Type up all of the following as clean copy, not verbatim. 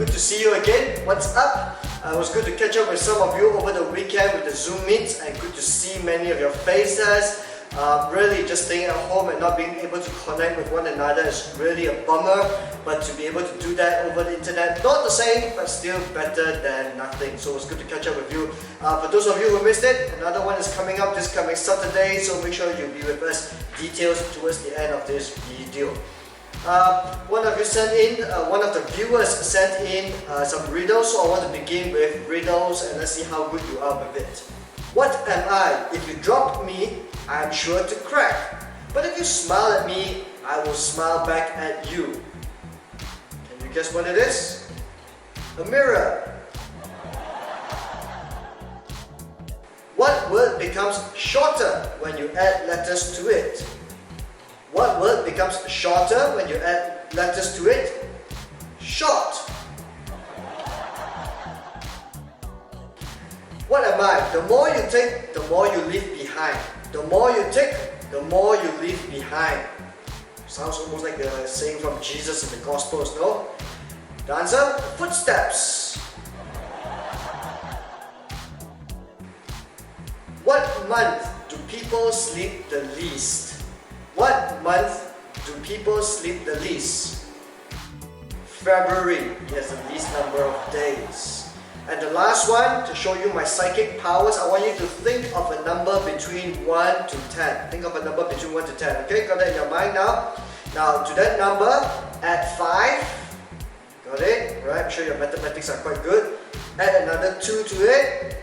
good to see you again. What's up? It was good to catch up with some of you over the weekend with the Zoom meets, and good to see many of your faces. Really just staying at home and not being able to connect with one another is really a bummer, but to be able to do that over the internet, not the same, but still better than nothing. So it's good to catch up with you. For those of you who missed it, another one is coming up this coming Saturday, so make sure you'll be with us. Details towards the end of this video. One of the viewers sent in some riddles, so I want to begin with riddles and let's see how good you are with it. What am I? If you drop me, I am sure to crack. But if you smile at me, I will smile back at you. Can you guess what it is? A mirror. What word becomes shorter when you add letters to it? What word becomes shorter when you add letters to it? Short. What am I? The more you take, the more you leave behind. The more you take, the more you leave behind. Sounds almost like a saying from Jesus in the Gospels, no? The answer? Footsteps. What month do people sleep the least? What month do people sleep the least? February. Yes, the least number of days. And the last one, to show you my psychic powers, I want you to think of a number between 1 to 10. Think of a number between 1 to 10. Okay, got that in your mind now? Now, to that number, add 5. Got it? Right, I'm sure your mathematics are quite good. Add another 2 to it.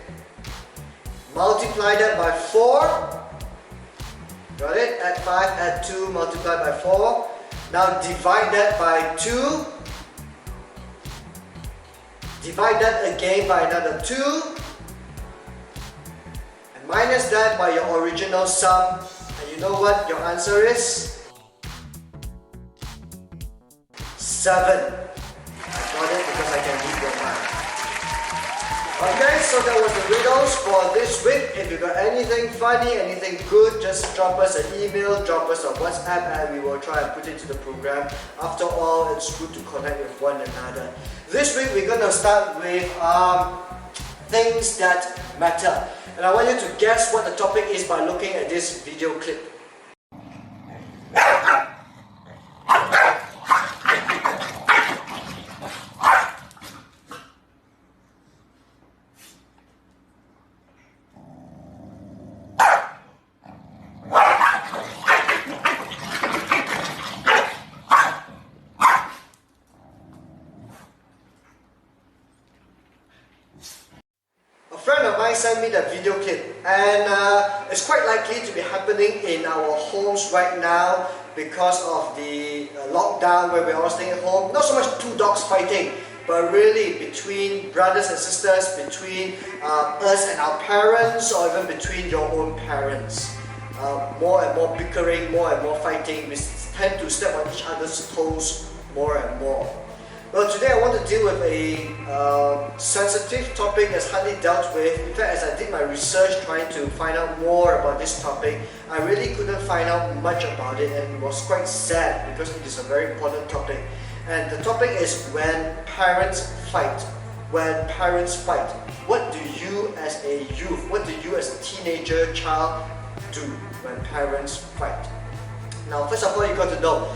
Multiply that by 4. Got it? Add 5, add 2, multiply by 4. Now divide that by 2. Divide that again by another 2. And minus that by your original sum. And you know what your answer is? 7. I got it because I can read your mind. Okay, so that was the riddles for this week. If you got anything funny, anything good, just drop us an email, drop us a WhatsApp, and we will try and put it to the program. After all, it's good to connect with one another. This week we're going to start with things that matter. And I want you to guess what the topic is by looking at this video clip. Send me that video clip, and it's quite likely to be happening in our homes right now because of the lockdown where we're all staying at home. Not so much two dogs fighting, but really between brothers and sisters, between us and our parents, or even between your own parents. More and more bickering, more and more fighting. We tend to step on each other's toes more and more. Well, today I want to deal with a sensitive topic that's hardly dealt with. In fact, as I did my research trying to find out more about this topic, I really couldn't find out much about it, and it was quite sad because it is a very important topic. And the topic is when parents fight. When parents fight. What do you as a youth, what do you as a teenager, child do when parents fight? Now, first of all, you got to know,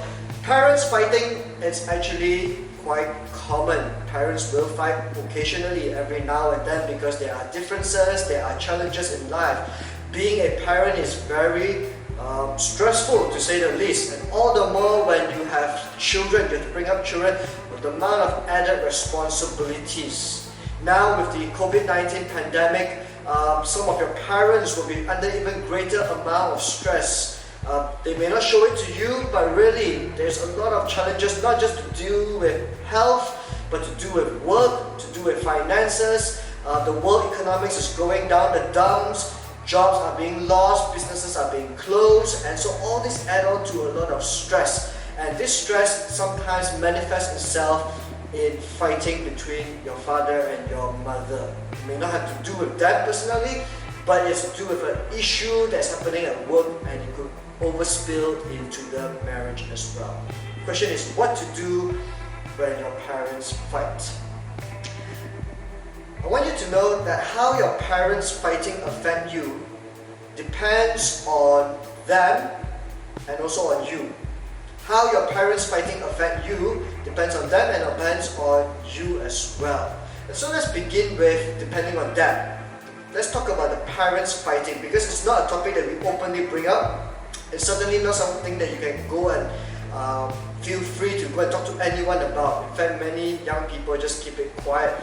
parents fighting is actually quite common. Parents will fight occasionally, every now and then, because there are differences, there are challenges in life. Being a parent is very stressful, to say the least, and all the more when you have children, you have to bring up children with the amount of added responsibilities. Now with the COVID-19 pandemic, some of your parents will be under even greater amount of stress. They may not show it to you, but really there's a lot of challenges, not just to do with health, but to do with work, to do with finances. The world economics is going down the dumps, jobs are being lost, businesses are being closed, and so all this adds on to a lot of stress. And this stress sometimes manifests itself in fighting between your father and your mother. It may not have to do with that personally, but it's to do with an issue that's happening at work, and it could overspill into the marriage as well. The question is what to do when your parents fight. I want you to know that how your parents fighting affect you depends on them and also on you. How your parents fighting affect you depends on them and depends on you as well. And so let's begin with depending on them. Let's talk about the parents fighting, because it's not a topic that we openly bring up. It's certainly not something that you can go and feel free to go and talk to anyone about. In fact, many young people just keep it quiet.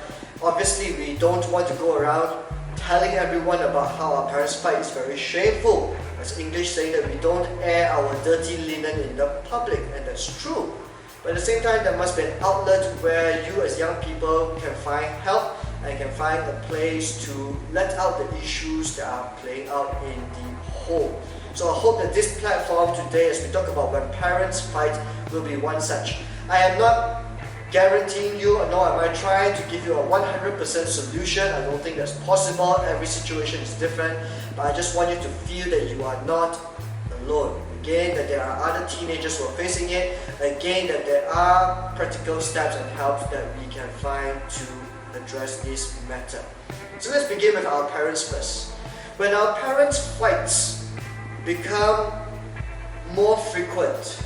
Obviously, we don't want to go around telling everyone about how our parents fight. It's very shameful. As English saying that we don't air our dirty linen in the public, and that's true. But at the same time, there must be an outlet where you as young people can find help and can find a place to let out the issues that are playing out in the home. So I hope that this platform today, as we talk about when parents fight, will be one such. I am not guaranteeing you, nor am I trying to give you a 100% solution. I don't think that's possible. Every situation is different. But I just want you to feel that you are not alone. Again, that there are other teenagers who are facing it. Again, that there are practical steps and helps that we can find to address this matter. So let's begin with our parents first. When our parents' fights become more frequent,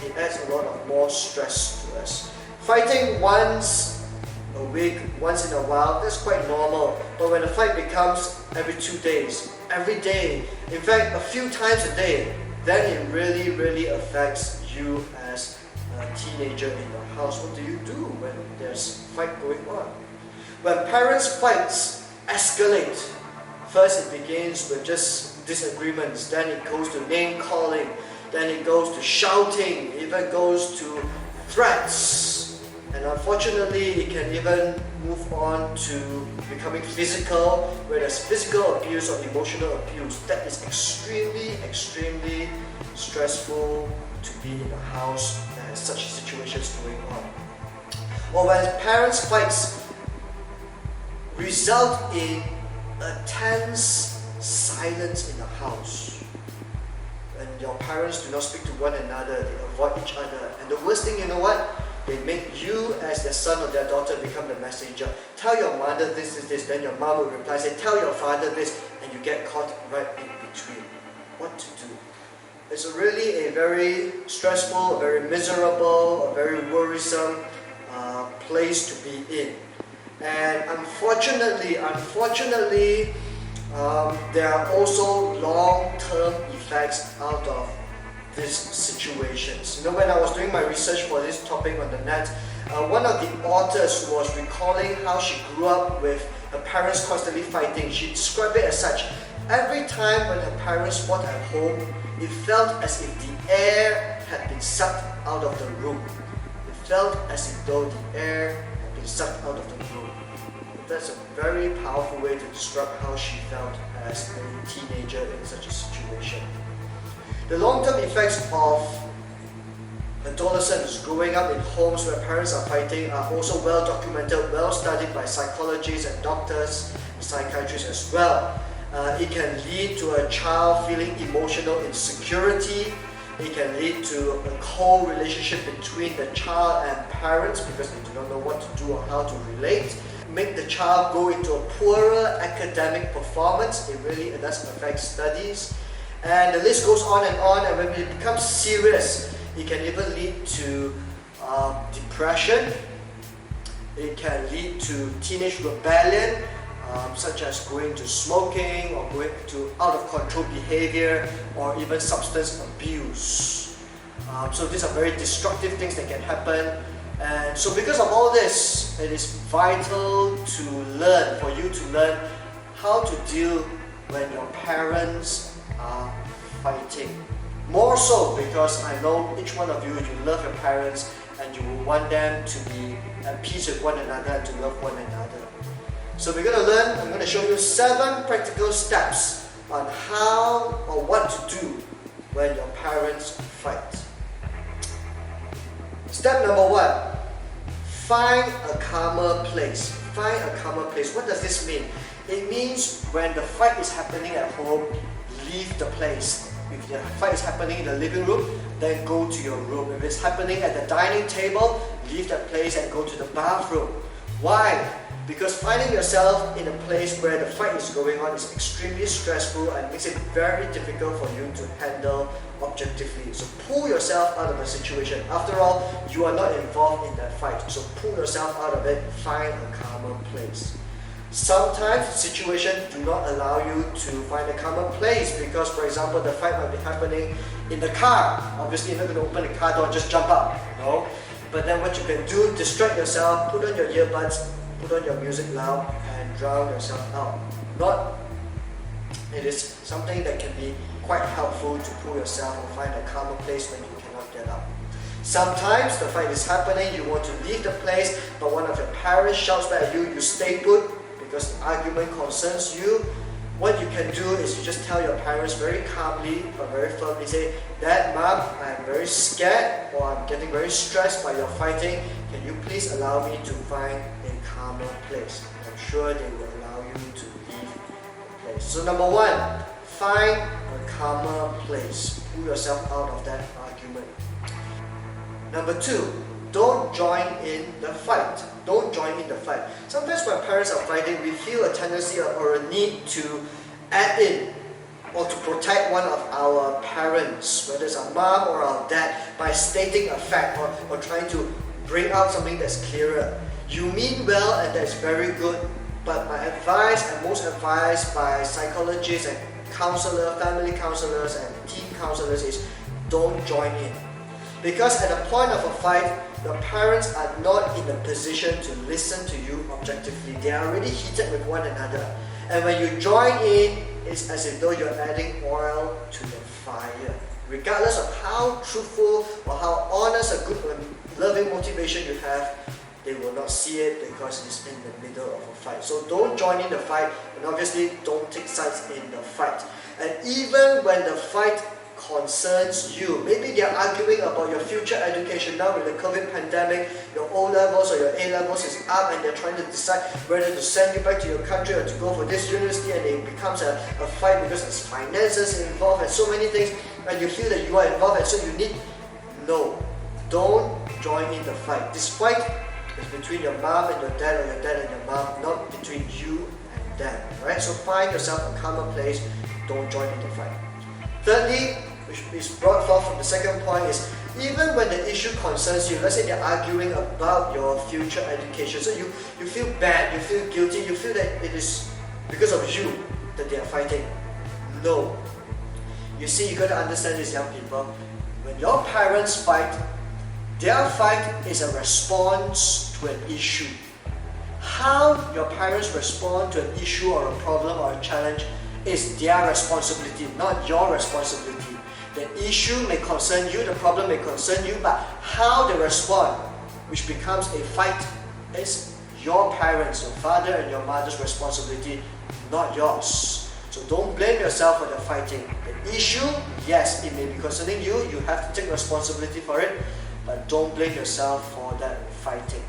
it adds a lot of more stress to us. Fighting once a week, once in a while, that's quite normal. But when a fight becomes every 2 days, every day, in fact a few times a day, then it really affects you as a teenager in your house. What do you do when there's fight going on? When parents' fights escalate, first it begins with just disagreements, then it goes to name calling, then it goes to shouting, it even goes to threats, and unfortunately it can even move on to becoming physical, where there's physical abuse or emotional abuse. That is extremely stressful to be in a house that has such situations going on. Or when parents' fights result in a tense silence in the house. When your parents do not speak to one another, they avoid each other. And the worst thing, you know what? They make you as their son or their daughter become the messenger. Tell your mother this, then your mom will reply, say, tell your father this, and you get caught right in between. What to do? It's really a very stressful, a very miserable, a very worrisome place to be in. And unfortunately, there are also long-term effects out of these situations. You know, when I was doing my research for this topic on the net, one of the authors was recalling how she grew up with her parents constantly fighting. She described it as such: every time when her parents fought at home, it felt as if the air had been sucked out of the room. It felt as if though the air had been sucked out of the room. That's a very powerful way to describe how she felt as a teenager in such a situation. The long-term effects of adolescents growing up in homes where parents are fighting are also well documented, well studied by psychologists and doctors, psychiatrists as well. It can lead to a child feeling emotional insecurity. It can lead to a cold relationship between the child and parents because they do not know what to do or how to relate. Make the child go into a poorer academic performance. It really does affect studies. And the list goes on, and when it becomes serious, it can even lead to depression. It can lead to teenage rebellion, such as going to smoking or going to out-of-control behavior or even substance abuse. So these are very destructive things that can happen. And so because of all this, it is vital to learn, for you to learn how to deal when your parents are fighting. More so because I know each one of you love your parents and you will want them to be at peace with one another and to love one another. So we're going to learn, I'm going to show you 7 practical steps on how or what to do when your parents fight. Step number 1, find a calmer place. Find a calmer place. What does this mean? It means when the fight is happening at home, leave the place. If the fight is happening in the living room, then go to your room. If it's happening at the dining table, leave that place and go to the bathroom. Why? Because finding yourself in a place where the fight is going on is extremely stressful and makes it very difficult for you to handle objectively. So pull yourself out of the situation. After all, you are not involved in that fight. So pull yourself out of it, find a calmer place. Sometimes situations do not allow you to find a calmer place because, for example, the fight might be happening in the car. Obviously, you're not going to open the car door and just jump up, no? But then what you can do, distract yourself, put on your earbuds, put on your music loud and drown yourself out. It is something that can be quite helpful to pull yourself and find a calmer place when you cannot get up. Sometimes the fight is happening, you want to leave the place, but one of your parents shouts back at you, you stay put because the argument concerns you. What you can do is you just tell your parents very calmly but very firmly, say, Dad, Mom, I am very scared or I'm getting very stressed by your fighting. Can you please allow me to find a calmer place? I'm sure they will allow you to leave the place. So number one, find a calmer place. Pull yourself out of that argument. Number two, don't join in the fight. Don't join in the fight. Sometimes when parents are fighting, we feel a tendency or a need to add in or to protect one of our parents, whether it's our mom or our dad, by stating a fact or trying to bring out something that's clearer. You mean well and that's very good, but my advice and most advice by psychologists and counselors, family counselors and teen counselors is don't join in. Because at the point of a fight, your parents are not in a position to listen to you objectively. They are already heated with one another. And when you join in, it's as if though you're adding oil to the fire. Regardless of how truthful or how honest a good loving motivation you have, they will not see it because it's in the middle of a fight. So don't join in the fight, and obviously don't take sides in the fight. And even when the fight concerns you, maybe they're arguing about your future education. Now with the COVID pandemic, your O-levels or your A-levels is up and they're trying to decide whether to send you back to your country or to go for this university, and it becomes a fight because there's finances involved and so many things, and you feel that you are involved and so you need... No, don't join in the fight. This fight is between your mom and your dad or your dad and your mom, not between you and them. Right? So find yourself a calmer place, don't join in the fight. Thirdly, which is brought forth from the second point, is even when the issue concerns you, let's say they're arguing about your future education, so you feel bad, you feel guilty, you feel that it is because of you that they are fighting. No. You see, you got to understand this, young people. When your parents fight, their fight is a response to an issue. How your parents respond to an issue or a problem or a challenge is their responsibility, not your responsibility. The issue may concern you, the problem may concern you, but how they respond, which becomes a fight, is your parents, your father and your mother's responsibility, not yours. So don't blame yourself for the fighting. The issue, yes, it may be concerning you, you have to take responsibility for it, but don't blame yourself for that fighting.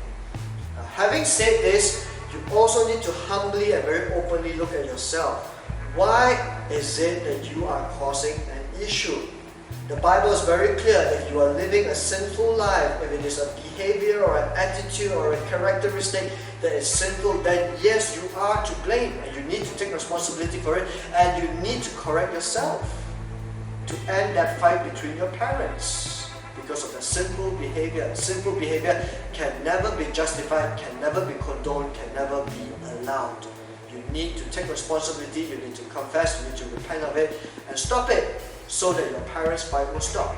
Now, having said this, you also need to humbly and very openly look at yourself. Why is it that you are causing an issue? The Bible is very clear. If you are living a sinful life, if it is a behavior or an attitude or a characteristic that is sinful, then yes, you are to blame and you need to take responsibility for it, and you need to correct yourself to end that fight between your parents because of the sinful behavior. Sinful behavior can never be justified, can never be condoned, can never be allowed. You need to take responsibility, you need to confess, you need to repent of it and stop it so that your parents' fight will stop.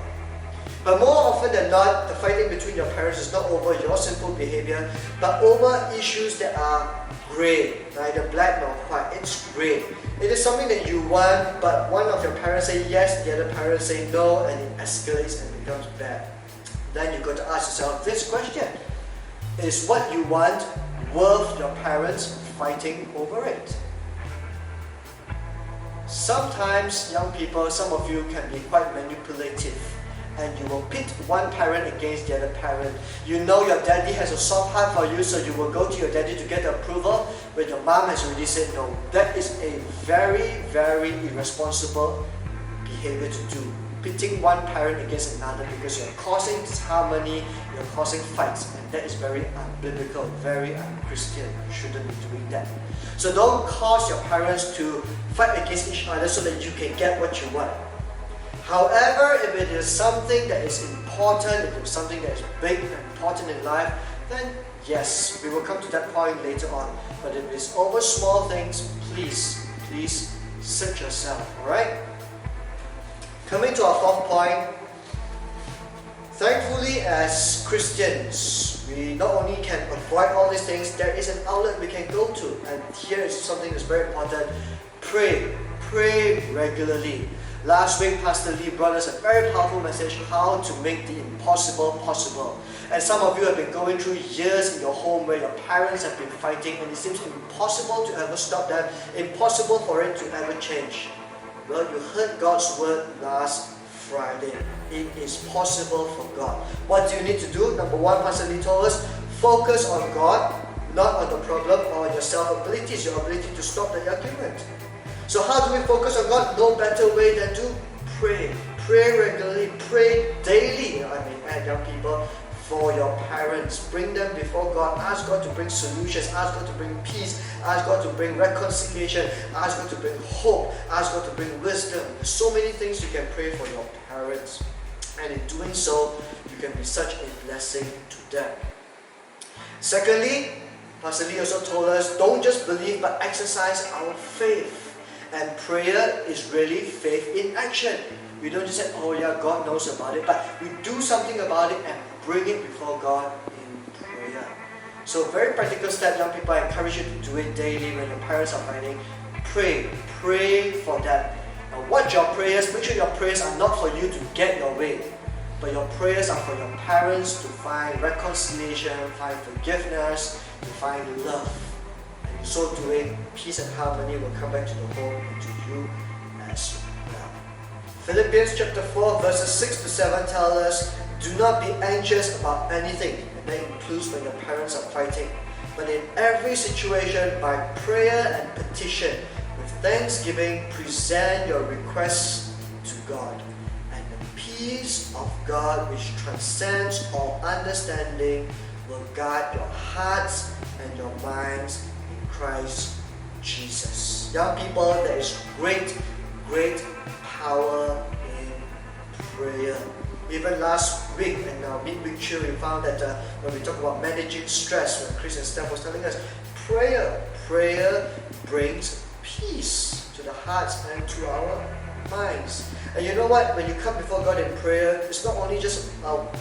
But more often than not, the fighting between your parents is not over your sinful behavior, but over issues that are grey, neither black nor white. It's grey. It is something that you want, but one of your parents say yes, the other parents say no, and it escalates and becomes bad. Then you've got to ask yourself this question: is what you want worth your parents fighting over it? Sometimes, young people, some of you can be quite manipulative, and you will pit one parent against the other parent. You know your daddy has a soft heart for you, so you will go to your daddy to get approval when your mom has already said no. That is a very, very irresponsible behavior to do. pitting one parent against another because you're causing disharmony, you're causing fights, and that is very unbiblical, very unchristian. You shouldn't be doing that. So don't cause your parents to fight against each other so that you can get what you want. However, if it is something that is important, if it's something that is big and important in life, then yes, we will come to that point later on. But if it's over small things, please search yourself, alright? Coming to our fourth point, thankfully as Christians, we not only can avoid all these things, there is an outlet we can go to. And here is something that's very important. Pray regularly. Last week, Pastor Lee brought us a very powerful message, how to make the impossible possible. And some of you have been going through years in your home where your parents have been fighting and it seems impossible to ever stop them, impossible for it to ever change. Well, you heard God's word last Friday. It is possible for God. What do you need to do? Number one, Pastor Lee told us, focus on God, not on the problem or on your self-abilities, your ability to stop the argument. So how do we focus on God? No better way than to pray. Pray regularly, pray daily. Young people, for your parents. Bring them before God. Ask God to bring solutions. Ask God to bring peace. Ask God to bring reconciliation. Ask God to bring hope. Ask God to bring wisdom. There's so many things you can pray for your parents. And in doing so, you can be such a blessing to them. Secondly, Pastor Lee also told us, don't just believe but exercise our faith. And prayer is really faith in action. We don't just say, oh yeah, God knows about it, but we do something about it and bring it before God in prayer. So very practical step, young people, I encourage you to do it daily when your parents are fighting. Pray for them. Now watch your prayers, make sure your prayers are not for you to get your way, but your prayers are for your parents to find reconciliation, find forgiveness, to find love. And in so doing, peace and harmony will come back to the home and to you as well. Philippians chapter 4 verses 6 to 7 tell us, do not be anxious about anything, and that includes when your parents are fighting, but in every situation by prayer and petition, with thanksgiving, present your requests to God. And the peace of God which transcends all understanding will guard your hearts and your minds in Christ Jesus. Young people, there is great power in prayer. Even last week in our midweek chill, we found that when we talk about managing stress, when Chris and Steph was telling us, prayer brings peace to the hearts and to our minds. And you know what? When you come before God in prayer, it's not only just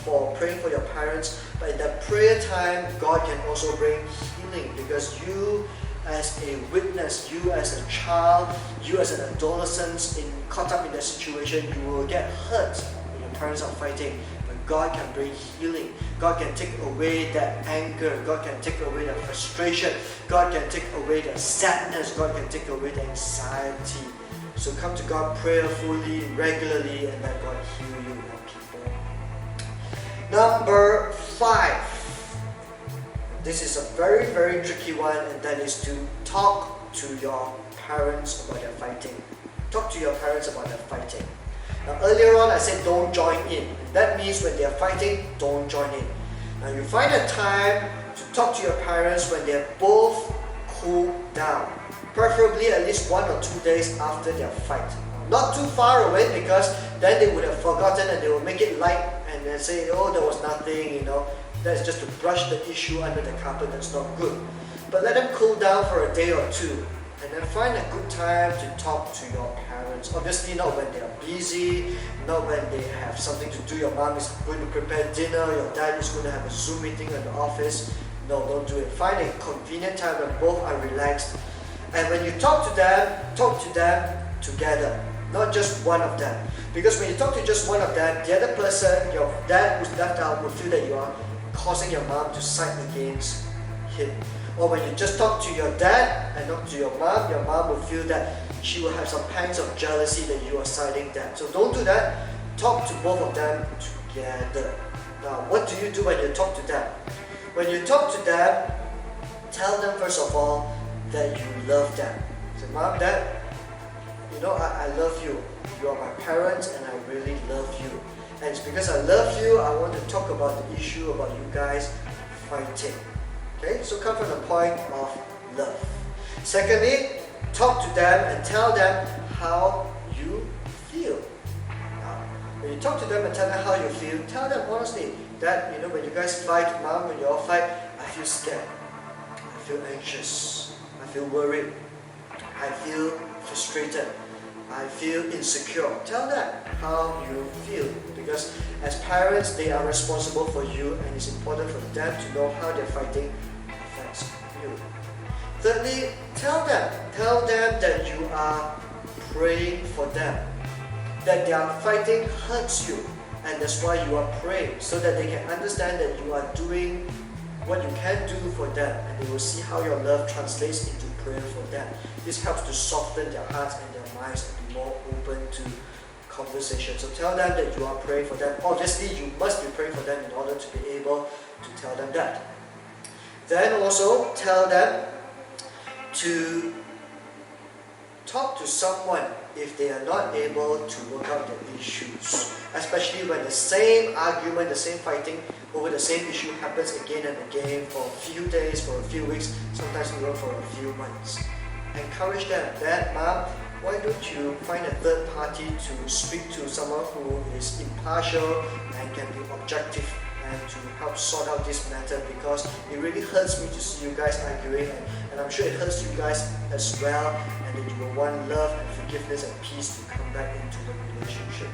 for praying for your parents, but in that prayer time, God can also bring healing, because you as a witness, you as a child, you as an adolescent caught up in that situation, you will get hurt when your parents are fighting. But God can bring healing. God can take away that anger. God can take away that frustration. God can take away that sadness. God can take away the anxiety. So come to God prayerfully, regularly, and let God heal you, young people. Number 5. This is a very tricky one, and that is to talk to your parents about their fighting. Talk to your parents about their fighting. Now earlier on I said don't join in. That means when they are fighting, don't join in. Now you find a time to talk to your parents when they are both cooled down. Preferably at least 1 or 2 days after their fight. Not too far away, because then they would have forgotten and they will make it light and then say, oh, there was nothing, That's just to brush the issue under the carpet. That's not good. But let them cool down for a day or two, and then find a good time to talk to your parents. Obviously not when they are busy, not when they have something to do. Your mom is going to prepare dinner, your dad is going to have a Zoom meeting in the office. No, don't do it. Find a convenient time when both are relaxed. And when you talk to them together, not just one of them. Because when you talk to just one of them, the other person, your dad who's left out, will feel that you are causing your mom to side against him. Or when you just talk to your dad and not to your mom will feel that she will have some pangs of jealousy that you are siding them. So don't do that. Talk to both of them together. Now, what do you do when you talk to them? When you talk to them, tell them first of all that you love them. Say, Mom, Dad, I love you. You are my parents and I really love you. And it's because I love you, I want to talk about the issue about you guys fighting. Okay, so come from the point of love. Secondly, talk to them and tell them how you feel. Now, when you talk to them and tell them how you feel, tell them honestly that, you know, when you guys fight, mom, when you all fight, I feel scared, I feel anxious, I feel worried, I feel frustrated, I feel insecure. Tell them how you feel, because as parents, they are responsible for you, and it's important for them to know how their fighting affects you. Thirdly, tell them that you are praying for them, that their fighting hurts you, and that's why you are praying, so that they can understand that you are doing what you can do for them, and they will see how your love translates into prayer for them. This helps to soften their hearts and their minds and be more open to conversation. So tell them that you are praying for them. Obviously, you must be praying for them in order to be able to tell them that. Then also tell them to talk to someone if they are not able to work out the issues, especially when the same argument, the same fighting over the same issue happens again and again for a few days, for a few weeks, sometimes even for a few months. Encourage them. Dad, Mom, why don't you find a third party to speak to, someone who is impartial and can be objective, and to help sort out this matter, because it really hurts me to see you guys arguing, and I'm sure it hurts you guys as well, and that you will want love and forgiveness and peace to come back into the relationship.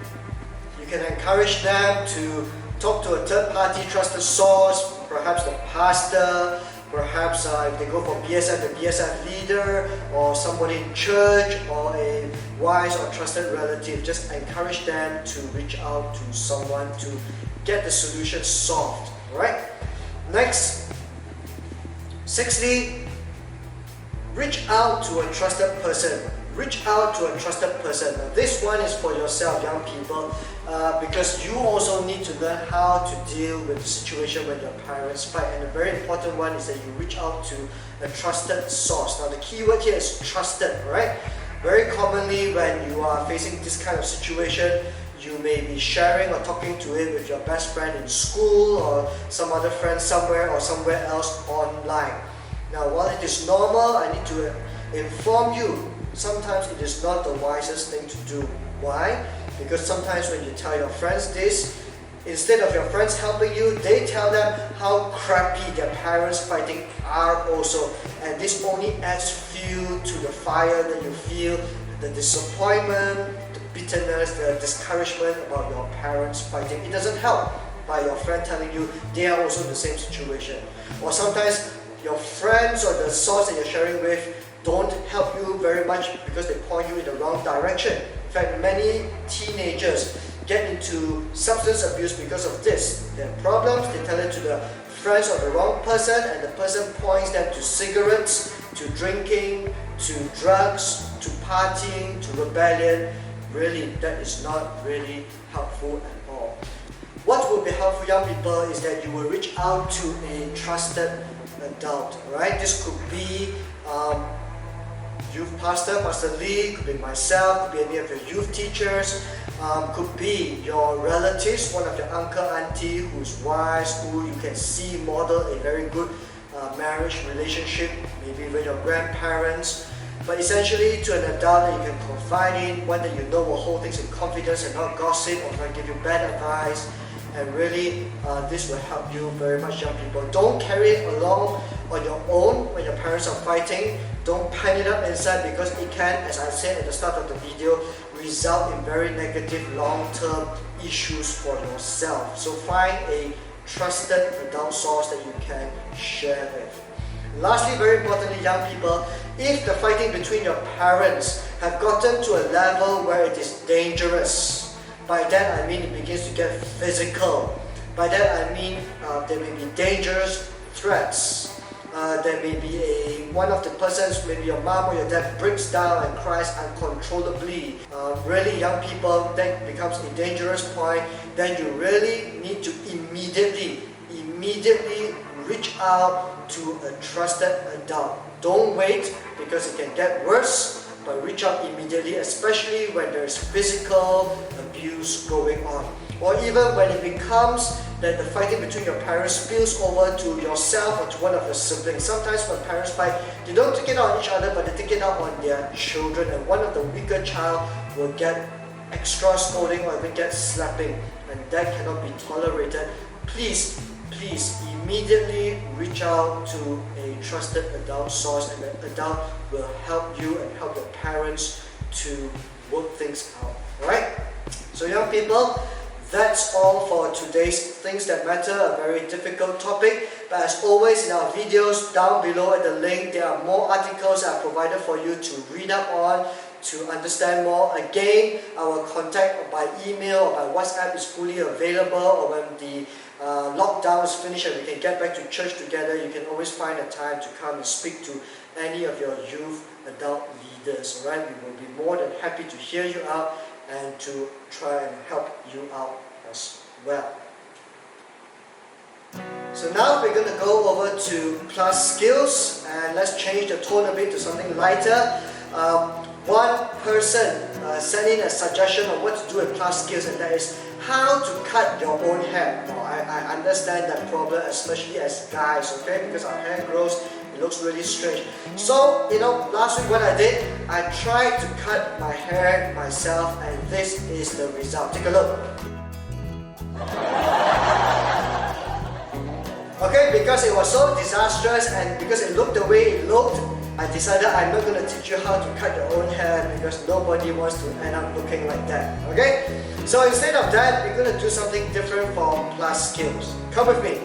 You can encourage them to talk to a third party trusted source, perhaps the pastor, perhaps if they go for BSF, the BSF leader, or somebody in church, or a wise or trusted relative. Just encourage them to reach out to someone to get the solution solved. Alright? Next, sixthly, reach out to a trusted person. Reach out to a trusted person. Now, this one is for yourself, young people, because you also need to learn how to deal with the situation when your parents fight. And a very important one is that you reach out to a trusted source. Now, the key word here is trusted, right? Very commonly, when you are facing this kind of situation, you may be sharing or talking to it with your best friend in school, or some other friend somewhere or somewhere else online. Now, while it is normal, I need to inform you, sometimes it is not the wisest thing to do. Why? Because sometimes when you tell your friends this, instead of your friends helping you, they tell them how crappy their parents fighting are also. And this only adds fuel to the fire that you feel, the disappointment, the bitterness, the discouragement about your parents fighting. It doesn't help by your friend telling you they are also in the same situation. Or sometimes your friends or the source that you're sharing with don't help you very much because they point you in the wrong direction. In fact, many teenagers get into substance abuse because of this. They have problems, they tell it to the friends of the wrong person, and the person points them to cigarettes, to drinking, to drugs, to partying, to rebellion. Really, that is not really helpful at all. What will be helpful, young people, is that you will reach out to a trusted adult. Right? This could be youth pastor, Pastor Lee, could be myself, could be any of your youth teachers, could be your relatives, one of your uncle, auntie who's wise, who you can see model a very good marriage relationship, maybe with your grandparents. But essentially, to an adult that you can confide in, one that you know will hold things in confidence and not gossip or try to give you bad advice. And really, this will help you very much, young people. Don't carry it along on your own when your parents are fighting. Don't pen it up inside, because it can, as I said at the start of the video, result in very negative long-term issues for yourself. So find a trusted adult source that you can share with. Lastly, very importantly, young people, if the fighting between your parents have gotten to a level where it is dangerous, by that I mean it begins to get physical. By that I mean there may be dangerous threats. There may be one of the persons, maybe your mom or your dad, breaks down and cries uncontrollably. Really, young people, that becomes a dangerous point. Then you really need to immediately reach out to a trusted adult. Don't wait, because it can get worse. but reach out immediately, especially when there is physical abuse going on. Or even when it becomes that the fighting between your parents spills over to yourself or to one of your siblings. Sometimes when parents fight, they don't take it out on each other, but they take it out on their children, and one of the weaker child will get extra scolding or even get slapping, and that cannot be tolerated. Please immediately reach out to a trusted adult source, and the adult will help you and help your parents to work things out. Alright? So young people, that's all for today's Things That Matter, a very difficult topic. But as always, in our videos down below at the link, there are more articles that are provided for you to read up on, to understand more. Again, our contact by email or by WhatsApp is fully available, or when the lockdown is finished and we can get back to church together, you can always find a time to come and speak to any of your youth adult leaders. Alright, we will be more than happy to hear you out and to try and help you out as well. So now we're going to go over to class skills, and let's change the tone a bit to something lighter. One person sent in a suggestion of what to do in class skills, and that is how to cut your own hair. Now, I understand that problem, especially as guys, okay, because our hair grows, it looks really strange. So, last week what I did, I tried to cut my hair myself, and this is the result. Take a look. Okay, because it was so disastrous and because it looked the way it looked, I decided I'm not going to teach you how to cut your own hair, because nobody wants to end up looking like that. Okay? So instead of that, we're going to do something different for class skills. Come with me.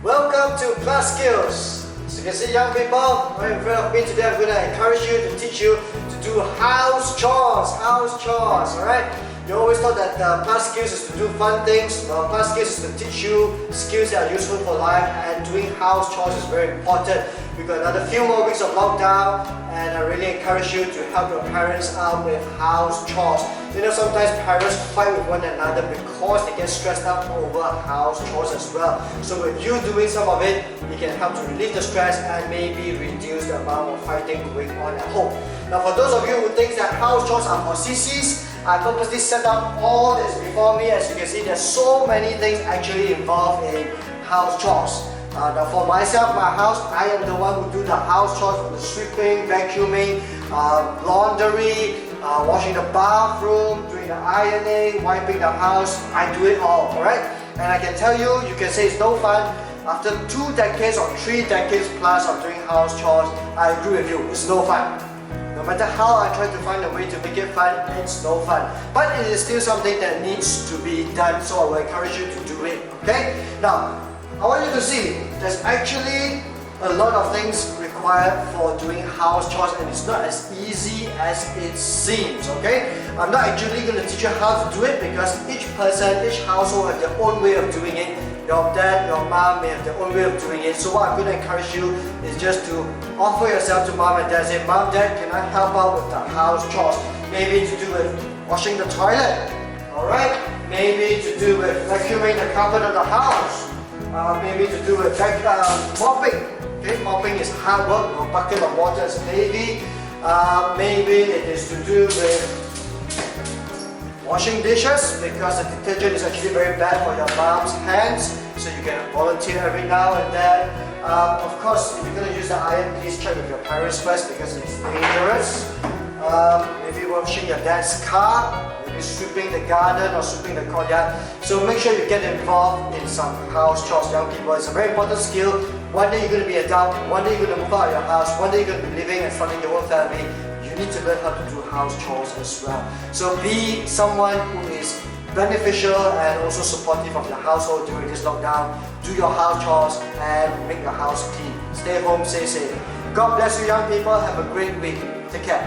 Welcome to class skills. So you can see, young people, right in front of me today, I'm going to encourage you to teach you to do house chores. House chores, alright? You always thought that class skills is to do fun things. Well, class skills is to teach you skills that are useful for life, and doing house chores is very important. We've got another few more weeks of lockdown, and I really encourage you to help your parents out with house chores. Sometimes parents fight with one another because they get stressed out over house chores as well. So with you doing some of it, you can help to relieve the stress and maybe reduce the amount of fighting going on at home. Now for those of you who think that house chores are for sissies, I purposely set up all this before me. As you can see, there's so many things actually involved in house chores. Now for myself, my house, I am the one who do the house chores, from the sweeping, vacuuming, laundry, washing the bathroom, doing the ironing, wiping the house. I do it all, alright? And I can tell you, you can say it's no fun. After 2 decades or 3 decades plus of doing house chores, I agree with you, it's no fun. No matter how I try to find a way to make it fun, it's no fun. But it is still something that needs to be done, so I will encourage you to do it, okay? Now, I want you to see, there's actually a lot of things required for doing house chores, and it's not as easy as it seems, okay? I'm not actually going to teach you how to do it, because each person, each household has their own way of doing it. Your dad, your mom may have their own way of doing it. So what I'm going to encourage you is just to offer yourself to mom and dad. Say, Mom, Dad, can I help out with the house chores? Maybe to do with washing the toilet, alright? Maybe to do with vacuuming the carpet of the house. Maybe to do with mopping. Okay, mopping is hard work. A bucket of water is heavy. Maybe it is to do with washing dishes, because the detergent is actually very bad for your mom's hands, so you can volunteer every now and then. Of course, if you're going to use the iron, please check with your parents first, because it's dangerous. Maybe washing your dad's car, maybe sweeping the garden or sweeping the courtyard. So make sure you get involved in some house chores, young people. It's a very important skill. One day you're going to be adult, one day you're going to move out of your house, one day you're going to be living and starting your own family. You need to learn how to do house chores as well. So be someone who is beneficial and also supportive of your household during this lockdown. Do your house chores and make your house clean. Stay home, stay safe. God bless you, young people. Have a great week. Take care.